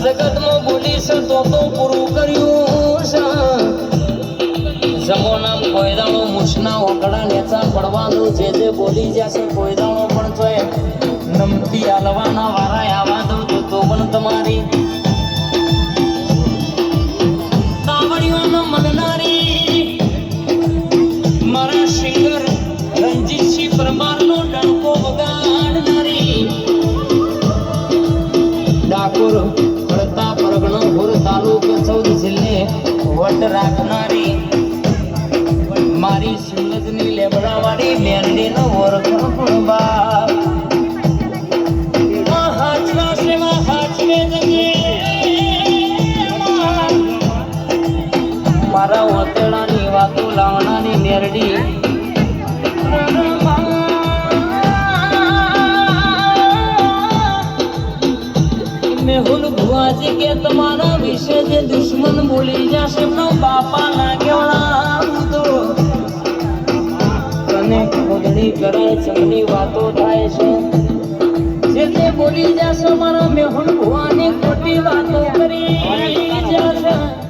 જગતમાં બોલીશ તો પૂરું કર્યું છે જમોનામ કોઈ દાણો મૂછના ઓકડા નેચા પડવાનું જે બોલી જશે કોઈ દાણો પણ જોય નમતી હાલવાના વારા આવા દઉં તો પણ તમારી તાવડીઓનો મનનારી મારા સિંગર રણજીતસિંહ પરમારનો ડણકો વગાડનારી ડાકોર પડતા પરગણો ભુર તાલુકો 14 જિલ્લે વટ રાખનારી મારી સુરતની લેબડાવાળી મેરડીનો ઓરખણ પણ બાપ હાચવા સેવા હાચવે જજે મારા ઓતેડાની વાતો લાવણાની મેરડી મેહુલ ભુવાજી કે તમારા વિશે જે દુશ્મન બોલી જશે એમનો બાપા લાગ્યો તો તને ખોદણી કરાય ચમની વાતો થાય છે જે બોલી જશે મારા મેહુલ ભુવાની ખોટી વાતો કરી જશે